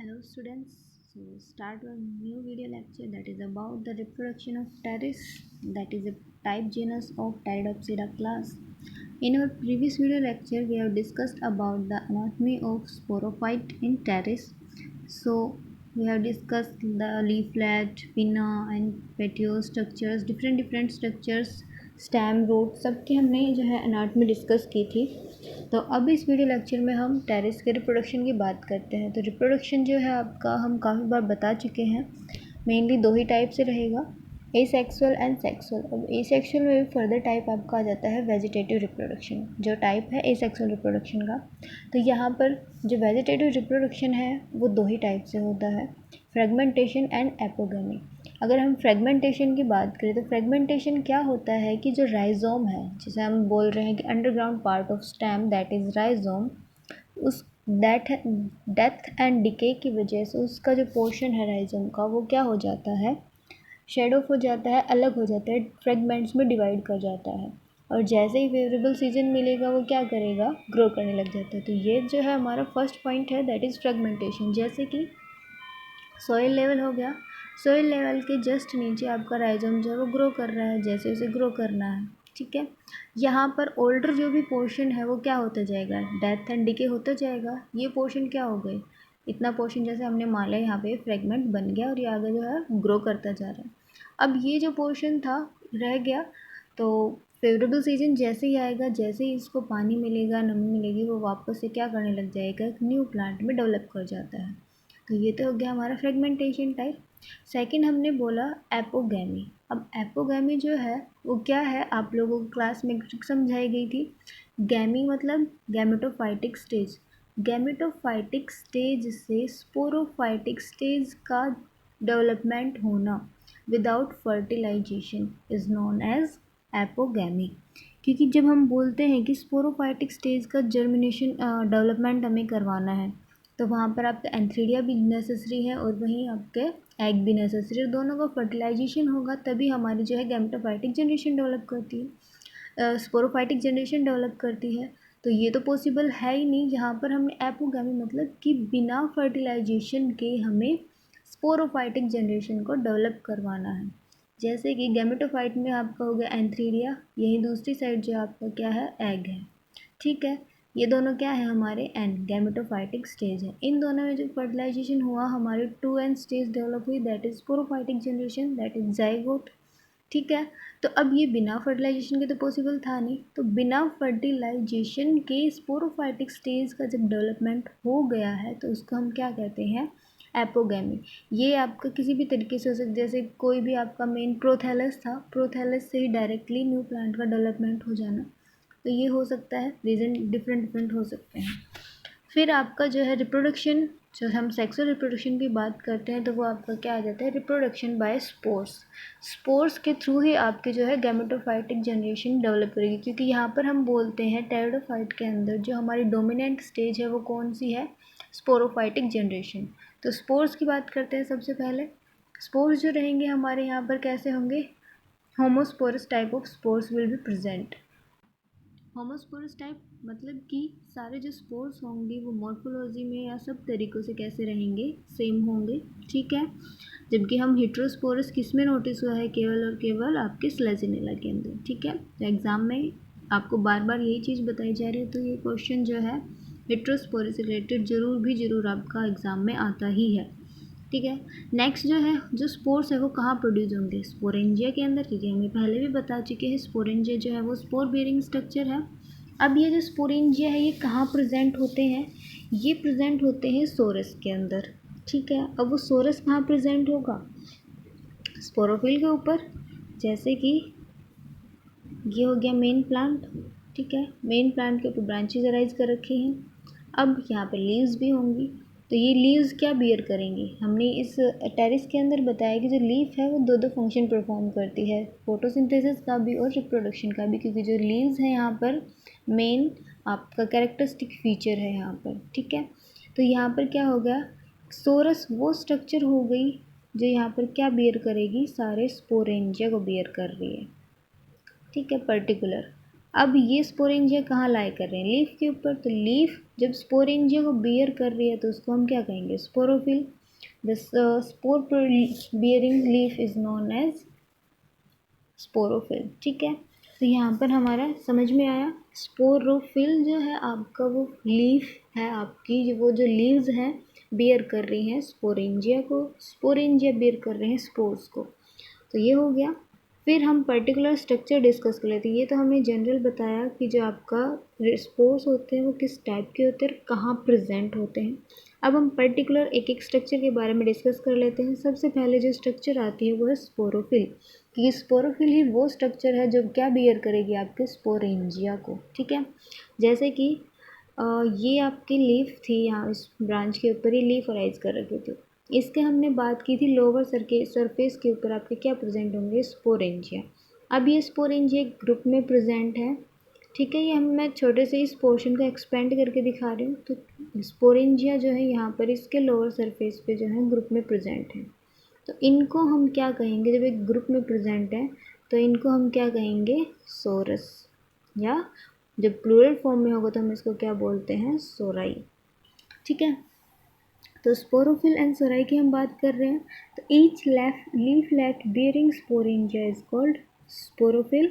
Hello students, so start a new video lecture that is about the reproduction of pteris, that is a type genus of Pteridopsida class. In our previous video lecture we have discussed about the anatomy of sporophyte in pteris. So we have discussed the leaflet, pinna and petiole structures, different structures, stem root सबकी हमने जो है anatomy discuss की थी। तो अब इस video lecture में हम टेरिस के रिप्रोडक्शन की बात करते हैं। तो रिप्रोडक्शन जो है आपका हम काफ़ी बार बता चुके हैं, मेनली दो ही टाइप से रहेगा, एसेक्सुअल एंड सेक्सुअल। अब एसेक्सुअल में भी फर्दर टाइप आपका आ जाता है वेजिटेटिव रिप्रोडक्शन, जो टाइप है एसेक्सुअल रिप्रोडक्शन का। तो यहाँ पर जो वेजिटेटिव रिप्रोडक्शन है वो दो ही टाइप से होता है, फ्रेगमेंटेशन एंड एपोगेमी। अगर हम फ्रेगमेंटेशन की बात करें तो फ्रेगमेंटेशन क्या होता है कि जो राइजोम है, जिसे हम बोल रहे हैं कि underground part of stem that is rhizome, उस डेथ एंड डिके की वजह से उसका जो पोर्शन है राइजोम का वो क्या हो जाता है, शेड ऑफ हो जाता है, अलग हो जाता है, फ्रेगमेंट्स में डिवाइड कर जाता है। और जैसे ही फेवरेबल सीजन मिलेगा वो क्या करेगा, ग्रो करने लग जाता है। तो ये जो है हमारा फर्स्ट पॉइंट है, दैट इज़ फ्रेगमेंटेशन। जैसे कि सॉइल लेवल हो गया, सॉइल लेवल के जस्ट नीचे आपका राइजोम जो है वो ग्रो कर रहा है, जैसे उसे ग्रो करना है, ठीक है। यहाँ पर ओल्डर जो भी पोर्शन है वो क्या होता जाएगा, डेथ एंड डिके होता जाएगा। ये पोर्शन क्या हो गए, इतना पोर्शन जैसे हमने मान लिया यहाँ पे फ्रेगमेंट बन गया और ये आगे जो है ग्रो करता जा रहा है। अब ये जो पोर्शन था रह गया, तो फेवरेबल सीजन जैसे ही आएगा, जैसे ही इसको पानी मिलेगा, नमी मिलेगी, वो वापस से क्या करने लग जाएगा, एक न्यू प्लांट में डेवलप कर जाता है। तो ये तो हो गया हमारा फ्रेगमेंटेशन टाइप। सेकंड हमने बोला एपोगैमी। अब एपोगैमी जो है वो क्या है, आप लोगों को क्लास में समझाई गई थी। गैमी मतलब गैमेटोफाइटिक स्टेज, गैमेटोफाइटिक स्टेज से स्पोरोफाइटिक स्टेज का डेवलपमेंट होना without fertilization is known as apogamy. क्योंकि जब हम बोलते हैं कि स्पोरोफाइटिक स्टेज का जर्मिनेशन डेवलपमेंट हमें करवाना है, तो वहाँ पर आपका एंथ्रीडिया भी नेसेसरी है और वहीं आपके एग भी नेसेसरी है। दोनों का फर्टिलाइजेशन होगा तभी हमारी जो है गैमेटोफाइटिक जनरेशन डेवलप करती है, स्पोरोफाइटिक जनरेशन डेवलप करती है। तो ये तो पॉसिबल है ही नहीं। यहाँ पर हमने एपोगैमी मतलब कि बिना फर्टिलाइजेशन के हमें स्पोरोफाइटिक जनरेशन को डेवलप करवाना है। जैसे कि गैमेटोफाइट में आपका हो गया एंथ्रीडिया, यही दूसरी साइड जो आपका क्या है, एग है, ठीक है। ये दोनों क्या है हमारे एन गैमेटोफाइटिक स्टेज है। इन दोनों में जो फर्टिलाइजेशन हुआ हमारे 2n स्टेज डेवलप हुई, that is sporophytic generation, that is zygote, ठीक है। तो अब ये बिना फर्टिलाइजेशन के तो पॉसिबल था नहीं, तो बिना फर्टिलाइजेशन के स्पोरोफाइटिक स्टेज का जब डेवलपमेंट हो गया है तो उसको हम क्या कहते हैं, एपोगैमी। ये आपका किसी भी तरीके से हो सकता है, जैसे कोई भी आपका मेन प्रोथैलस था, प्रोथैलस से ही डायरेक्टली न्यू प्लांट का डेवलपमेंट हो जाना, तो ये हो सकता है, रीज़न डिफरेंट हो सकते हैं। फिर आपका जो है रिप्रोडक्शन, जो हम सेक्सुअल रिप्रोडक्शन की बात करते हैं तो वो आपका क्या आ जाता है, रिप्रोडक्शन बाय स्पोर्स। स्पोर्स के थ्रू ही आपके जो है गैमेटोफाइटिक जनरेशन डेवलप करेगी। क्योंकि यहाँ पर हम बोलते हैं टेरिडोफाइट के अंदर जो हमारी डोमिनेंट स्टेज है वो कौन सी है, स्पोरोफाइटिक जनरेशन। तो स्पोर्स की बात करते हैं सबसे पहले। स्पोर्स जो रहेंगे हमारे यहाँ पर कैसे होंगे, homosporous type of spores will be present. Homosporous type मतलब कि सारे जो स्पोर्स होंगे वो मॉर्फोलॉजी में या सब तरीक़ों से कैसे रहेंगे, सेम होंगे, ठीक है। जबकि हम हेट्रोस्पोरस किस में नोटिस हुआ है, केवल और केवल आपके स्लेजिनेला के अंदर, ठीक है। तो एग्ज़ाम में आपको बार बार यही चीज़ बताई जा रही है, तो ये क्वेश्चन जो है हेट्रोस्पोरस से रिलेटेड ज़रूर आपका एग्ज़ाम में आता ही है, ठीक है। नेक्स्ट जो है, जो स्पोर्स है वो कहाँ प्रोड्यूस होंगे, स्पोरेंजिया के अंदर, क्योंकि हमें पहले भी बता चुके हैं स्पोरेंजिया जो है वो स्पोर बेयरिंग स्ट्रक्चर है। अब ये जो स्पोरेंजिया है ये कहाँ प्रेजेंट होते हैं, ये प्रेजेंट होते हैं सोरस के अंदर, ठीक है। अब वो सोरस कहाँ प्रेजेंट होगा, स्पोरोफिल के ऊपर। जैसे कि ये हो गया मेन प्लांट, ठीक है, मेन प्लांट के ऊपर ब्रांचेज अराइज कर रखे हैं। अब यहाँ पे लीव्स भी होंगी, तो ये लीव्स क्या बियर करेंगी, हमने इस टेरिस के अंदर बताया कि जो लीफ है वो दो फंक्शन परफॉर्म करती है, फोटोसिंथेसिस का भी और रिप्रोडक्शन का भी। क्योंकि जो लीव्स हैं यहाँ पर मेन आपका कैरेक्टरिस्टिक फीचर है यहाँ पर, ठीक है। तो यहाँ पर क्या हो गया, सोरस वो स्ट्रक्चर हो गई जो यहाँ पर क्या बियर करेगी, सारे स्पोरेंजिया को बियर कर रही है, ठीक है, पर्टिकुलर। अब ये स्पोरेंजिया कहाँ लाई कर रहे हैं, लीफ के ऊपर। तो लीफ जब स्पोरेंजिया को बियर कर रही है तो उसको हम क्या कहेंगे, sporophyll. The spore bearing leaf is known as sporophyll. ठीक है, तो यहाँ पर हमारा समझ में आया। स्पोरोफिल जो है आपका वो लीफ है आपकी, जो वो जो लीव्स हैं बियर कर रही हैं स्पोरेंजिया को, स्पोरेंजिया बियर कर रहे हैं स्पोर्स को। तो ये हो गया। फिर हम पर्टिकुलर स्ट्रक्चर डिस्कस कर लेते हैं। ये तो हमने जनरल बताया कि जो आपका स्पोर्स होते हैं वो किस टाइप के होते हैं, कहाँ प्रेजेंट होते हैं। अब हम पर्टिकुलर एक एक स्ट्रक्चर के बारे में डिस्कस कर लेते हैं। सबसे पहले जो स्ट्रक्चर आती है वो है स्पोरोफिल। कि स्पोरोफिल ही वो स्ट्रक्चर है जो क्या बियर करेगी, आपके स्पोरेंजिया को। ठीक है, जैसे कि ये आपकी लीफ थी, यहाँ इस ब्रांच के ऊपर ही लीफ अराइज कर रखी थी। इसके हमने बात की थी लोअर सरफेस के ऊपर आपके क्या प्रेजेंट होंगे, स्पोरेंजिया। अब ये स्पोरेंजिया ग्रुप में प्रेजेंट है। ठीक है, ये मैं छोटे से इस पोर्शन को एक्सपेंड करके दिखा रही हूँ। तो स्पोरेंजिया जो है यहाँ पर इसके लोअर सरफेस पे जो है ग्रुप में प्रेजेंट है। तो इनको हम क्या कहेंगे, जब एक ग्रुप में प्रेजेंट है तो इनको हम क्या कहेंगे, सोरस, या जब प्लूरल फॉर्म में होगा तो हम इसको क्या बोलते हैं, सोराई। ठीक है, तो स्पोरोफिल एंड सोराई की हम बात कर रहे हैं। तो each leaf left bearing sporangia is called sporophyll.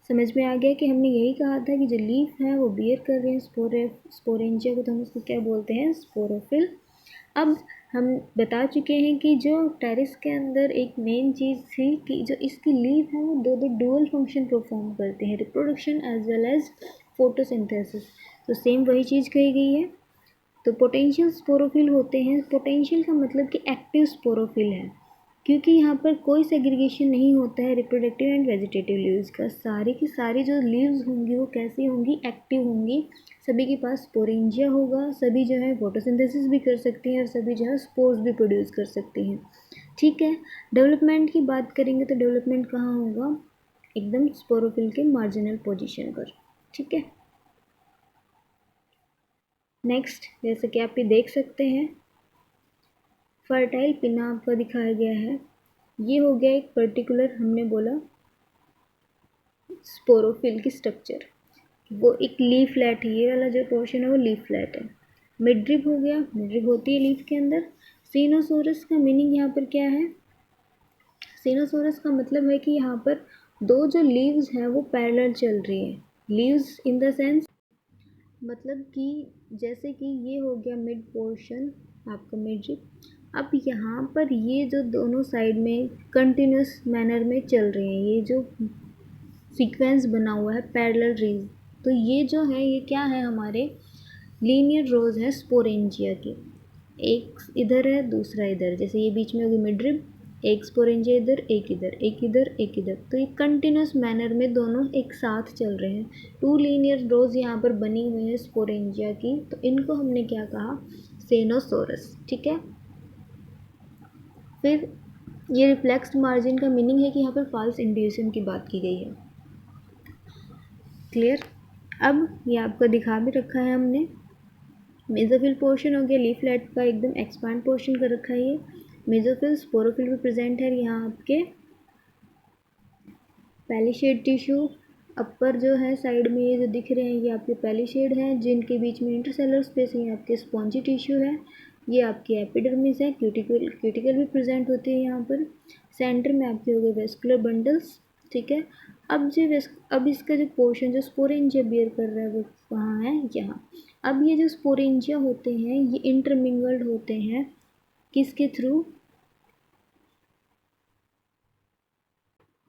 समझ में आ गया कि हमने यही कहा था कि जो लीफ है वो बियर कर रहे हैं स्पोरेंजिया को, तो हम उसको क्या बोलते हैं, स्पोरोफिल। अब हम बता चुके हैं कि जो टेरिस के अंदर एक मेन चीज़ थी कि जो इसकी लीफ है वो दो डुअल फंक्शन परफॉर्म करते हैं, reproduction as well as photosynthesis. तो सेम वही चीज़ कही गई है। तो पोटेंशियल स्पोरोफिल होते हैं। पोटेंशियल का मतलब कि एक्टिव स्पोरोफिल है, क्योंकि यहाँ पर कोई सेग्रीगेशन नहीं होता है रिप्रोडक्टिव एंड वेजिटेटिव लीव्स का। सारी की सारी जो लीव्स होंगी वो कैसी होंगी, एक्टिव होंगी। सभी के पास स्पोरेंजिया होगा, सभी जो है फोटोसिंथेसिस भी कर सकती हैं और सभी जो है स्पोर्स भी प्रोड्यूस कर सकती हैं। ठीक है, डेवलपमेंट की बात करेंगे तो डेवलपमेंट कहाँ होगा, एकदम स्पोरोफिल के मार्जिनल पोजीशन पर। ठीक है, नेक्स्ट जैसे कि आप ये देख सकते हैं फर्टाइल पिना आपका दिखाया गया है। ये हो गया एक पर्टिकुलर, हमने बोला स्पोरोफिल की स्ट्रक्चर, वो एक लीफ फ्लैट है, ये वाला जो पोर्शन है वो लीफ फ्लैट है। मिडरिब हो गया, मिडरिब होती है लीफ के अंदर। सीनोसोरस का मीनिंग यहाँ पर क्या है, सीनोसोरस का मतलब है कि यहाँ पर दो जो लीव्स हैं वो पैरेलल चल रही हैं। लीव्स इन द सेंस मतलब कि जैसे कि ये हो गया मिड पोर्शन आपका मिडरिब। अब यहाँ पर ये जो दोनों साइड में कंटिन्यूस मैनर में चल रहे हैं, ये जो सीक्वेंस बना हुआ है पैरेलल रीज, तो ये जो है ये क्या है, हमारे लीनियर रोज है स्पोरेंजिया की। एक इधर है दूसरा इधर, जैसे ये बीच में होगी मिडरिब, एक स्पोरेंजिया इधर, एक इधर, एक इधर, एक इधर। तो ये कंटिन्यूस मैनर में दोनों एक साथ चल रहे हैं। टू लीनियर रोज यहाँ पर बनी हुई है स्पोरेंजिया की, तो इनको हमने क्या कहा, सेनोसोरस। ठीक है, फिर ये रिफ्लेक्स्ड मार्जिन का मीनिंग है कि यहाँ पर फॉल्स इंड्यूशन की बात की गई है। क्लियर। अब ये आपको दिखा भी रखा है हमने, मेसोफिल पोर्शन हो गया लीफ लेट का एकदम एक्सपांड पोर्शन कर रखा है। ये मेसोफिल स्पोरोफिल भी प्रेजेंट है यहाँ आपके पैलिशेड टिश्यू। अपर जो है साइड में ये जो दिख रहे हैं ये आपके पैलिशेड हैं, जिनके बीच में इंटरसेलर स्पेस है, ये आपके स्पॉन्जी टिश्यू है। ये आपकी एपिडर्मिस है, क्यूटिकल भी प्रेजेंट होती है यहाँ पर। सेंटर में आपके हो गए वेस्कुलर बंडल्स। ठीक है, अब इसका जो पोर्शन जो स्पोरेंजिया बियर कर रहा है वो कहाँ है, यहाँ। अब ये जो स्पोरेंजिया होते हैं ये इंटरमिंगल्ड होते हैं किसके थ्रू,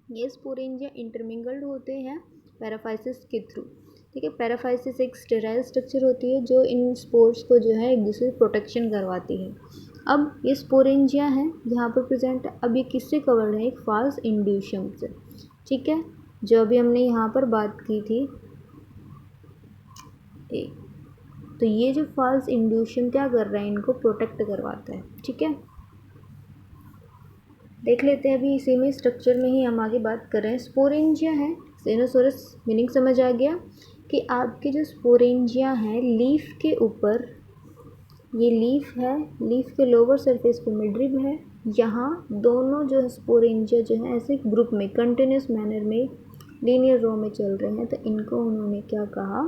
ये स्पोरेंजिया इंटरमिंगल्ड होते हैं पैराफाइसिस के थ्रू। ठीक है, पैराफाइसिस एक स्टेराइल स्ट्रक्चर होती है जो इन स्पोर्स को जो है एक दूसरे प्रोटेक्शन करवाती है। अब ये स्पोरेंजिया है यहाँ पर प्रेजेंट। अब ये किससे कवर्ड है, एक फॉल्स इंड्यूशम से। ठीक है, जो अभी हमने यहाँ पर बात की थी, तो ये जो फॉल्स इंड्यूशन क्या कर रहा है, इनको प्रोटेक्ट करवाता है। ठीक है, देख लेते हैं अभी इसी में स्ट्रक्चर में ही हम आगे बात कर रहे हैं। स्पोरेंजिया है, सेनोसोरस मीनिंग समझ आ गया कि आपके जो स्पोरेंजिया है लीफ के ऊपर, ये लीफ है, लीफ के लोअर सरफेस पे मिडरिब है। यहाँ दोनों जो है स्पोरेंजिया जो है ऐसे ग्रुप में कंटिन्यूस मैनर में लीनियर रो में चल रहे हैं, तो इनको उन्होंने क्या कहा,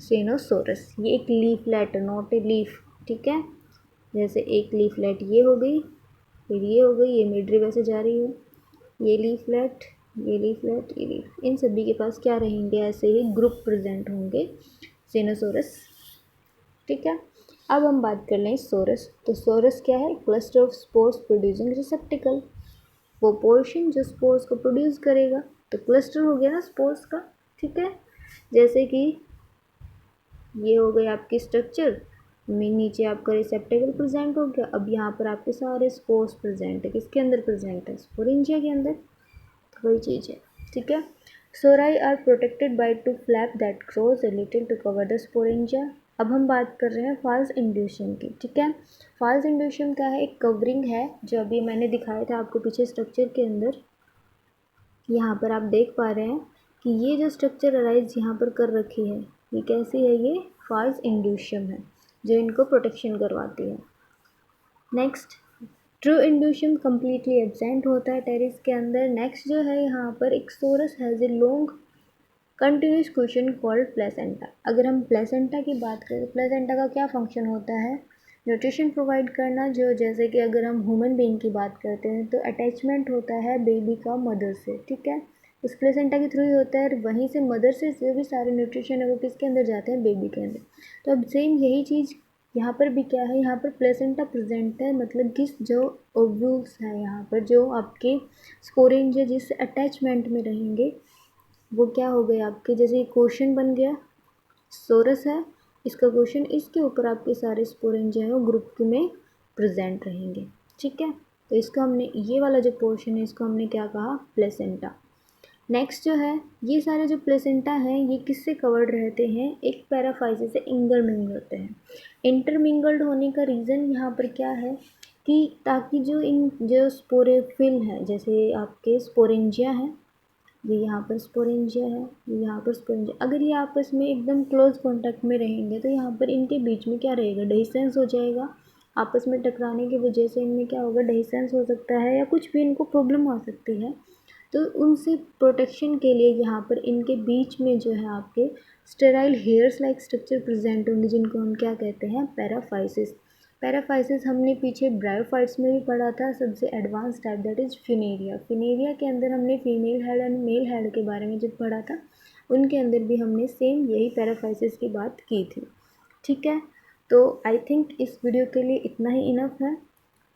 सेनोसोरस। ये एक लीफलेट है, नॉट ए लीफ, ठीक है। जैसे एक लीफलेट ये हो गई, फिर ये हो गई, ये मिड वैसे जा रही है, ये लीफलेट, ये लीफलेट, ये लीफ, इन सभी के पास क्या रहेंगे, ऐसे ही ग्रुप प्रेजेंट होंगे सेनोसोरस, ठीक है। अब हम बात कर लें सोरस। तो सोरस क्या है, क्लस्टर ऑफ स्पोर्स प्रोड्यूसिंग रिसेप्टिकल, वो पोर्शन जो स्पोर्स को प्रोड्यूस करेगा। तो क्लस्टर हो गया ना स्पोर्स का, ठीक है। जैसे कि ये हो गई आपकी स्ट्रक्चर में, नीचे आपका रिसेप्टिकल प्रेजेंट हो गया। अब यहाँ पर आपके सारे स्पोर्स प्रेजेंट है, किसके अंदर प्रेजेंट है, स्पोरेंजिया के अंदर, तो वही चीज़ है, ठीक है। Sori are protected by two flap that close a little to cover the sporangia. अब हम बात कर रहे हैं फॉल्स इंड्यूशन की, ठीक है। फॉल्स इंड्यूशन का है, एक कवरिंग है जो अभी मैंने दिखाया था आपको पीछे स्ट्रक्चर के अंदर। यहाँ पर आप देख पा रहे हैं कि ये जो स्ट्रक्चर अराइज यहाँ पर कर रखी है, ये कैसी है, ये फॉल्स इंड्यूशन है जो इनको प्रोटेक्शन करवाती है। नेक्स्ट, ट्रू इंड्यूशन कम्प्लीटली एब्सेंट होता है टेरिस के अंदर। नेक्स्ट जो है यहाँ पर एक sorus has a long continuous question called placenta. अगर हम प्लेसेंटा की बात करें तो प्लेसेंटा का क्या फंक्शन होता है, न्यूट्रिशन प्रोवाइड करना। जो जैसे कि अगर हम ह्यूमन बीइंग की बात करते हैं तो अटैचमेंट होता है बेबी का मदर से, ठीक है, उस प्लेसेंटा के थ्रू ही होता है। वहीं से मदर से जो भी सारे न्यूट्रिशन है वो किसके अंदर जाते हैं, बेबी के अंदर। तो अब सेम यही चीज़ यहाँ पर भी क्या है, यहाँ पर प्लेसेंटा प्रेजेंट है, मतलब कि जो ओव्यूल्स है यहाँ पर, जो आपके स्पोरेंजिया जिससे अटैचमेंट में रहेंगे, वो क्या हो गए आपके, जैसे क्वेश्चन बन गया, सोरस है, इसका क्वेश्चन, इसके ऊपर आपके सारे स्पोरेंजिया है वो ग्रुप में प्रेजेंट रहेंगे, ठीक है। तो इसको हमने, ये वाला जो पोर्शन है इसको हमने क्या कहा, प्लेसेंटा। नेक्स्ट जो है, ये सारे जो प्लेसेंटा हैं ये किससे कवर्ड रहते हैं, एक पैराफाइसिस से इंटरमिंगल होते हैं। इंटरमिंगल्ड होने का रीज़न यहाँ पर क्या है कि ताकि जो इन जो स्पोरेफिल है, जैसे आपके स्पोरेंजिया हैं, ये यहाँ पर स्पोरेंजिया है, ये यहाँ पर स्पोरेंजिया, अगर ये आपस में एकदम क्लोज कॉन्टैक्ट में रहेंगे तो यहाँ पर इनके बीच में क्या रहेगा, डेहिसेंस हो जाएगा। आपस में टकराने की वजह से इनमें क्या होगा, डेहिसेंस हो सकता है या कुछ भी इनको प्रॉब्लम आ सकती है। तो उनसे प्रोटेक्शन के लिए यहाँ पर इनके बीच में जो है आपके sterile hairs like structure present होंगे, जिनको हम क्या कहते हैं, पैराफाइसिस। पैराफाइसिस हमने पीछे ब्रायोफाइट्स में भी पढ़ा था, सबसे advance type that is Funaria. Funaria के अंदर हमने female head and male head के बारे में जब पढ़ा था, उनके अंदर भी हमने सेम यही पैराफाइसिस की बात की थी, ठीक है। तो आई थिंक इस वीडियो के लिए इतना ही इनफ है।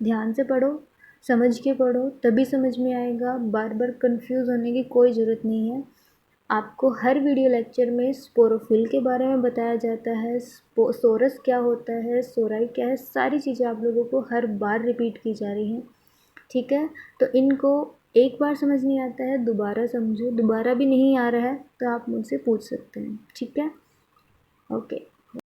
ध्यान से पढ़ो, समझ के पढ़ो, तभी समझ में आएगा, बार बार कंफ्यूज होने की कोई ज़रूरत नहीं है। आपको हर वीडियो लेक्चर में स्पोरोफिल के बारे में बताया जाता है, सोरस क्या होता है, सोराई क्या है, सारी चीज़ें आप लोगों को हर बार रिपीट की जा रही हैं, ठीक है। तो इनको एक बार समझ नहीं आता है, दोबारा समझो, दोबारा भी नहीं आ रहा है तो आप मुझसे पूछ सकते हैं, ठीक है, ओके।